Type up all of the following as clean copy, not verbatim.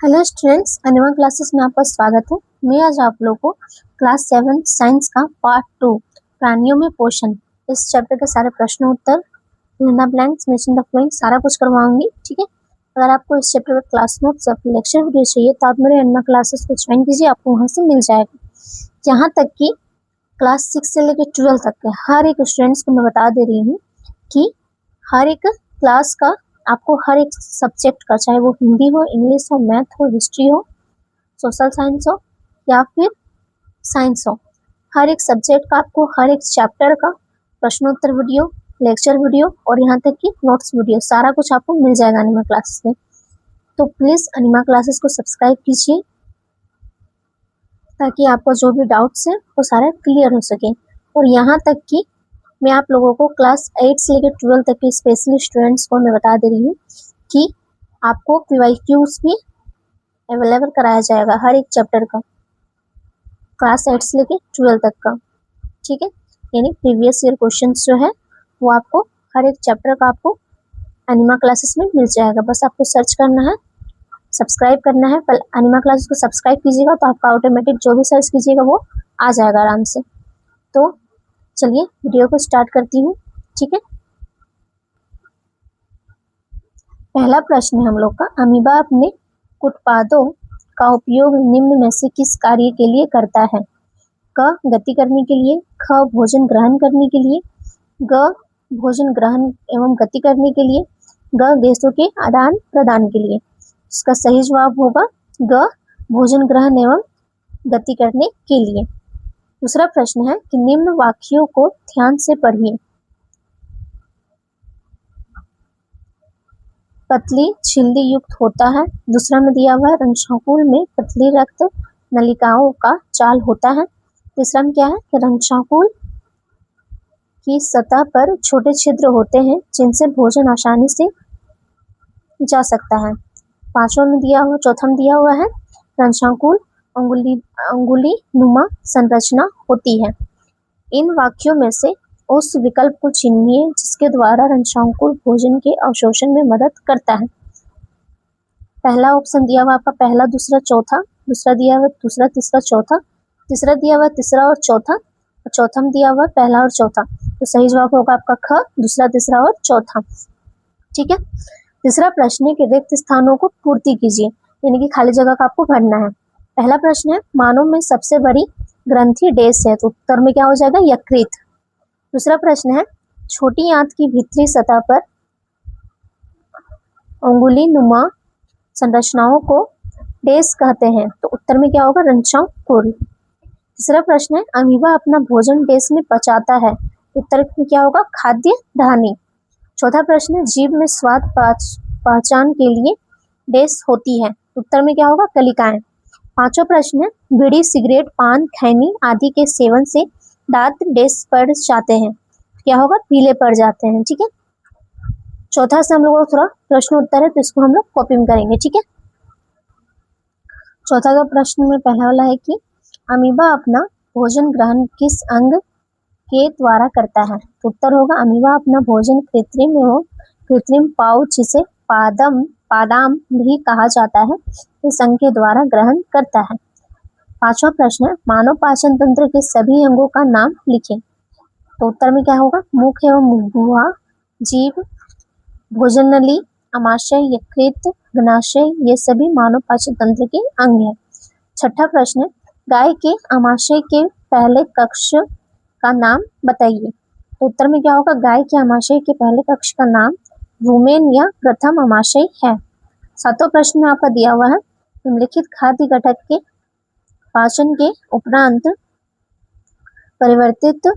Hello students, अनिमा classes में आपका स्वागत है। मैं आज आप लोगों को क्लास 7 साइंस का पार्ट 2 प्राणियों में पोषण इस चैप्टर के सारे प्रश्न उत्तर, fill in the blanks, matching the following सारा कुछ करवाऊंगी। ठीक है, अगर आपको इस चैप्टर का क्लास नोट्स या फिर लेक्चर वीडियो चाहिए तो आप मेरे अनिमा क्लासेस को ज्वाइन कीजिए, आपको वहाँ से मिल जाएगा। यहाँ तक कि क्लास 6 से लेकर 12 तक के हर एक स्टूडेंट्स को मैं बता दे रही हूँ कि हर एक क्लास का आपको हर एक सब्जेक्ट का, चाहे वो हिंदी हो, इंग्लिश हो, मैथ हो, हिस्ट्री हो, सोशल साइंस हो या फिर साइंस हो, हर एक सब्जेक्ट का आपको हर एक चैप्टर का प्रश्नोत्तर वीडियो, लेक्चर वीडियो और यहाँ तक कि नोट्स वीडियो सारा कुछ आपको मिल जाएगा अनिमा क्लासेस में। तो प्लीज़ अनिमा क्लासेस को सब्सक्राइब कीजिए ताकि आपको जो भी डाउट्स हैं वो सारे क्लियर हो सके। और यहाँ तक कि मैं आप लोगों को क्लास 8 से लेकर 12 तक के स्पेशली स्टूडेंट्स को मैं बता दे रही हूँ कि आपको PYQs भी अवेलेबल कराया जाएगा हर एक चैप्टर का, क्लास 8 से लेकर 12 तक का। ठीक है, यानी प्रीवियस ईयर क्वेश्चंस जो है वो आपको हर एक चैप्टर का आपको अनिमा क्लासेस में मिल जाएगा। बस आपको सर्च करना है, सब्सक्राइब करना है। अनिमा क्लासेस को सब्सक्राइब कीजिएगा तो आपका ऑटोमेटिक जो भी सर्च कीजिएगा वो आ जाएगा आराम से। तो चलिए वीडियो को स्टार्ट करती हूँ। ठीक है, पहला प्रश्न है हम लोग का, अमीबा अपने उत्पादों का उपयोग निम्न में से किस कार्य के लिए करता है? क गति करने के लिए, ख भोजन ग्रहण करने के लिए, ग भोजन ग्रहण एवं गति करने के लिए, ग गैसों के आदान प्रदान के लिए। इसका सही जवाब होगा ग भोजन ग्रहण एवं गति करने के लिए। दूसरा प्रश्न है कि निम्न वाक्यों को ध्यान से पढ़िए। पतली झिल्ली युक्त होता है। दूसरा में दिया हुआ है रंध्राकुल में पतली रक्त नलिकाओं का जाल होता है। तीसरा में क्या है कि रंध्राकुल की सतह पर छोटे छिद्र होते हैं जिनसे भोजन आसानी से जा सकता है। पांचवा में दिया हुआ, चौथा में दिया हुआ है रंध्राकुल अंगुली नुमा संरचना होती है। इन वाक्यों में से उस विकल्प को चुनिए जिसके द्वारा रंध्राकुल भोजन के अवशोषण में मदद करता है। पहला ऑप्शन दिया हुआ आपका पहला, दूसरा, चौथा। दूसरा दिया हुआ दूसरा, तीसरा, चौथा। तीसरा दिया हुआ तीसरा और चौथा, और चौथा में दिया हुआ पहला और चौथा। तो सही जवाब होगा आपका ख, दूसरा, तीसरा और चौथा। ठीक है, तीसरा प्रश्न है कि रिक्त स्थानों को पूर्ति कीजिए, यानी कि खाली जगह का आपको भरना है। पहला प्रश्न है मानव में सबसे बड़ी ग्रंथि डैश है, तो उत्तर में क्या हो जाएगा यकृत। दूसरा प्रश्न है छोटी आंत की भीतरी सतह पर अंगुली नुमा संरचनाओं को डैश कहते हैं, तो उत्तर में क्या होगा रंध्राकुल। तीसरा प्रश्न है अमीबा अपना भोजन डैश में पचाता है, उत्तर में क्या होगा खाद्य धानी। चौथा प्रश्न है जीभ में स्वाद पहचान के लिए डैश होती है, उत्तर में क्या होगा कलिकाएं। पांचवा प्रश्न है बीड़ी, सिगरेट, पान, खैनी आदि के सेवन से दांत डैश पड़ जाते हैं, क्या होगा पीले पड़ जाते हैं। ठीक है, चौथा से हम लोग थोड़ा प्रश्न उत्तर है तो इसको हम लोग कॉपी में करेंगे। ठीक है, चौथा का प्रश्न में पहला वाला है कि अमीबा अपना भोजन ग्रहण किस अंग के द्वारा करता है, तो उत्तर होगा अमीबा अपना भोजन कृत्रिम पाउच जिसे पादाम भी कहा जाता है, इस अंग के द्वारा ग्रहण करता है। पांचवा प्रश्न है मानव पाचन तंत्र के सभी अंगों का नाम लिखें, तो उत्तर में क्या होगा मुख एवं गुहा, जीभ, भोजन नली, आमाशय, यकृत, ग्नाशय, ये सभी मानव पाचन तंत्र के अंग हैं। छठा प्रश्न है गाय के आमाशय के पहले कक्ष का नाम बताइए, तो उत्तर में क्या होगा गाय के आमाशय के पहले कक्ष का नाम रुमेन या प्रथम आमाशय है। सातवां प्रश्न में आपका दिया हुआ है निम्नलिखित खाद्य घटक के पाचन के उपरांत परिवर्तित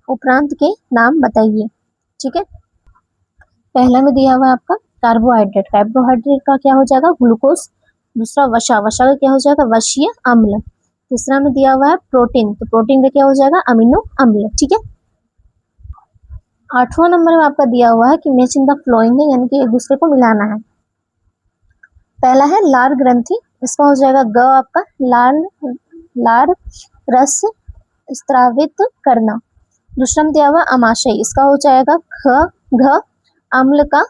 उपरांत के नाम बताइए। ठीक है, पहला में दिया हुआ है आपका कार्बोहाइड्रेट, कार्बोहाइड्रेट का क्या हो जाएगा ग्लूकोज। दूसरा वसा, वसा का क्या हो जाएगा वसीय अम्ल। तीसरा में दिया हुआ है प्रोटीन, तो प्रोटीन का क्या हो जाएगा अमीनो अम्ल। ठीक है, आठवां नंबर में आपका दिया हुआ है कि मैच इन द फ्लोइंग है, यानी कि एक दूसरे को मिलाना है। पहला है लार ग्रंथि, इसका हो जाएगा ग आपका लार रस स्त्रावित करना। दूसरा में दिया हुआ अमाशय, इसका हो जाएगा घ अम्ल का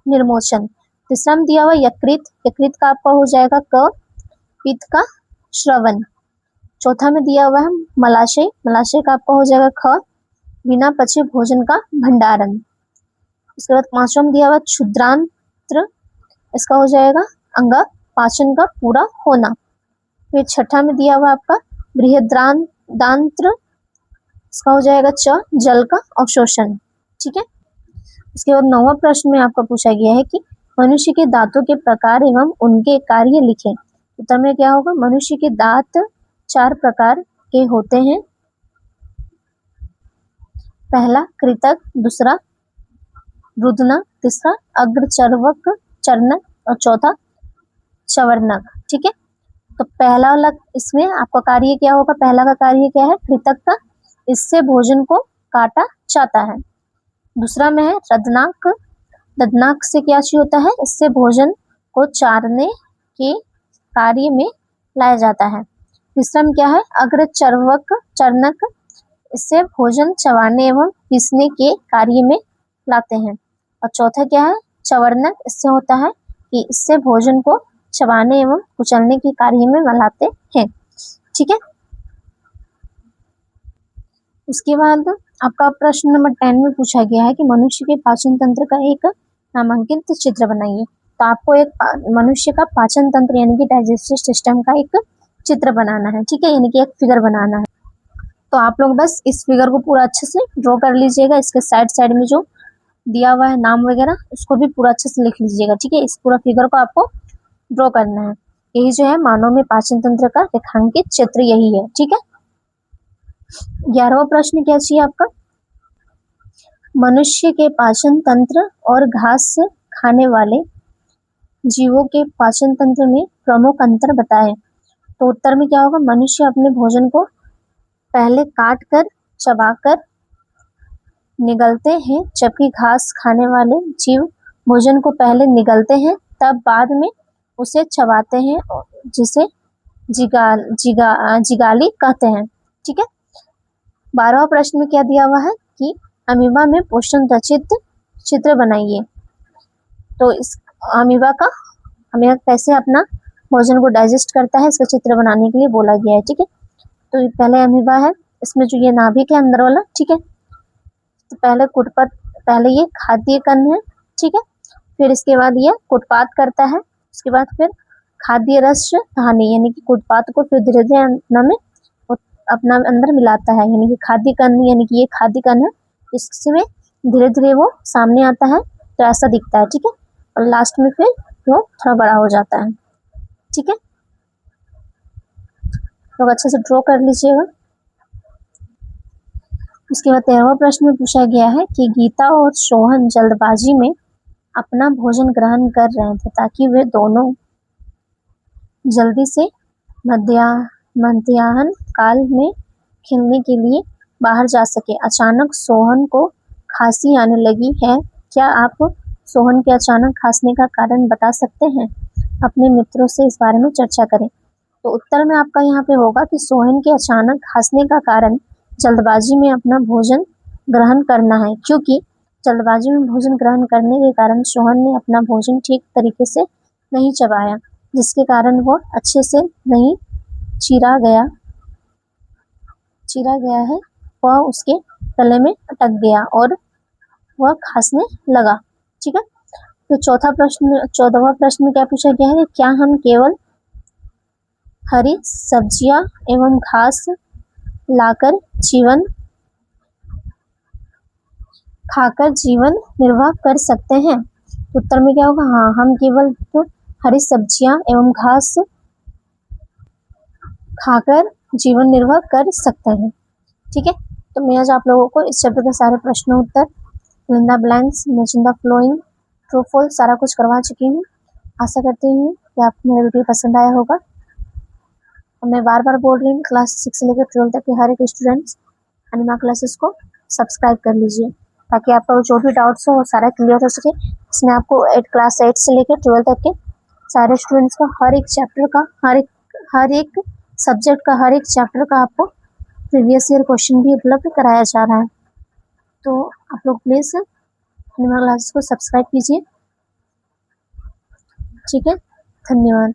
निर्मोचन। तीसरा में दिया हुआ यकृत, यकृत का आपका हो जाएगा क, पित्त का श्रवण। चौथा में दिया हुआ है मलाशय, मलाशय का आपका हो जाएगा ख, बिना पचे भोजन का भंडारण। उसके बाद पांचवा में दिया हुआ क्षुद्रांत्र, इसका हो जाएगा अंग पाचन का पूरा होना। फिर छठा में दिया हुआ आपका बृहदांत्र, इसका हो जाएगा च, जल का अवशोषण। ठीक है। इसके बाद नौवां प्रश्न में आपका पूछा गया है कि मनुष्य के दांतों के प्रकार एवं उनके कार्य लिखें। उत्तर में क्या होगा, मनुष्य के दांत 4 प्रकार के होते हैं। पहला कृतक, दूसरा रुदनक, तीसरा अग्रचर्वक चर्णक और चौथा चवर्णक। ठीक है। तो पहला वाला इसमें आपका कार्य क्या होगा, पहला का कार्य क्या है, कृतक का, इससे भोजन को काटा जाता है। दूसरा में है रदनाक, रदनाक से क्या चीज होता है, इससे भोजन को चारने के कार्य में लाया जाता है। तीसरा में क्या है, अग्रचर्वक चर्णक, इससे भोजन चबाने एवं पीसने के कार्य में लाते हैं। और चौथा क्या है, चवर्णक, इससे होता है कि इससे भोजन को चबाने एवं कुचलने के कार्य में लाते हैं। ठीक है। उसके बाद आपका प्रश्न नंबर 10 में पूछा गया है कि मनुष्य के पाचन तंत्र का एक नामांकित चित्र बनाइए। तो आपको एक मनुष्य का पाचन तंत्र यानी कि डाइजेस्टिव सिस्टम का एक चित्र बनाना है। ठीक है, यानी कि एक फिगर बनाना है। तो आप लोग बस इस फिगर को पूरा अच्छे से ड्रॉ कर लीजिएगा। इसके साइड साइड में जो दिया हुआ है नाम वगैरह, उसको भी पूरा अच्छे से लिख लीजिएगा। ठीक है, इस पूरा फिगर को आपको ड्रॉ करना है। यही जो है मानव में पाचन तंत्र का रेखांकित चित्र यही है। ठीक है। 11वां प्रश्न क्या चाहिए आपका, मनुष्य के पाचन तंत्र और घास खाने वाले जीवों के पाचन तंत्र में प्रमुख अंतर बताएं। तो उत्तर में क्या होगा, मनुष्य अपने भोजन को पहले काट कर चबाकर निगलते हैं, जबकि घास खाने वाले जीव भोजन को पहले निगलते हैं तब बाद में उसे चबाते हैं, जिसे जिगाली कहते हैं। ठीक है। 12वां प्रश्न में क्या दिया हुआ है कि अमीबा में पोषण रचित चित्र बनाइए। तो इस अमीबा कैसे अपना भोजन को डाइजेस्ट करता है, इसका चित्र बनाने के लिए बोला गया है। ठीक है। तो पहले अमीबा है, इसमें जो ये नाभिक है अंदर वाला, ठीक है, तो पहले ये खाद्य कण है। ठीक है। फिर इसके बाद ये कुटपात करता है, उसके बाद फिर खाद्य रस धानी यानी कि कुटपात को फिर धीरे धीरे अन्न में अपना अंदर मिलाता है, यानी कि खाद्य कण, यानी कि ये खाद्य कण है, इसमें धीरे धीरे वो सामने आता है तो ऐसा दिखता है। ठीक है। और लास्ट में फिर वो थोड़ा बड़ा हो जाता है। ठीक है, तो अच्छे से ड्रॉ कर लीजिएगा। उसके बाद 13वां प्रश्न में पूछा गया है कि गीता और सोहन जल्दबाजी में अपना भोजन ग्रहण कर रहे थे ताकि वे दोनों जल्दी से मध्याह्न काल में खेलने के लिए बाहर जा सके। अचानक सोहन को खांसी आने लगी है, क्या आप सोहन के अचानक खांसने का कारण बता सकते हैं? अपने मित्रों से इस बारे में चर्चा करें। तो उत्तर में आपका यहाँ पे होगा कि सोहन के अचानक खांसने का कारण जल्दबाजी में अपना भोजन ग्रहण करना है, क्योंकि जल्दबाजी में भोजन ग्रहण करने के कारण सोहन ने अपना भोजन ठीक तरीके से नहीं चबाया, जिसके कारण वो अच्छे से नहीं चीरा गया है, वह उसके गले में अटक गया और वह खांसने लगा। ठीक है। तो 14वां प्रश्न में क्या पूछा गया है, क्या हम केवल हरी सब्जियां एवं घास खाकर जीवन निर्वाह कर सकते हैं? उत्तर में क्या होगा, हाँ, हम केवल तो हरी सब्जियां एवं घास खाकर जीवन निर्वाह कर सकते हैं। ठीक है। तो मैं आज आप लोगों को इस चैप्टर के सारे प्रश्न उत्तर, fill in the blanks, matching the following, true false सारा कुछ करवा चुकी हूँ। आशा करती हूँ कि आपको मेरा वीडियो पसंद आया होगा। और मैं बार बार बोल रही हूँ, क्लास 6 से लेकर 12 तक के हर एक स्टूडेंट्स अनिमा क्लासेस को सब्सक्राइब कर लीजिए, ताकि आपका जो भी डाउट्स हो वो सारा क्लियर हो सके। इसमें आपको क्लास 8 से लेकर 12 तक के सारे स्टूडेंट्स का हर एक चैप्टर का, हर एक सब्जेक्ट का, हर एक चैप्टर का आपको प्रीवियस ईयर क्वेश्चन भी उपलब्ध कराया जा रहा है। तो आप लोग प्लीज़ अनिमा क्लासेस को सब्सक्राइब कीजिए। ठीक है, धन्यवाद।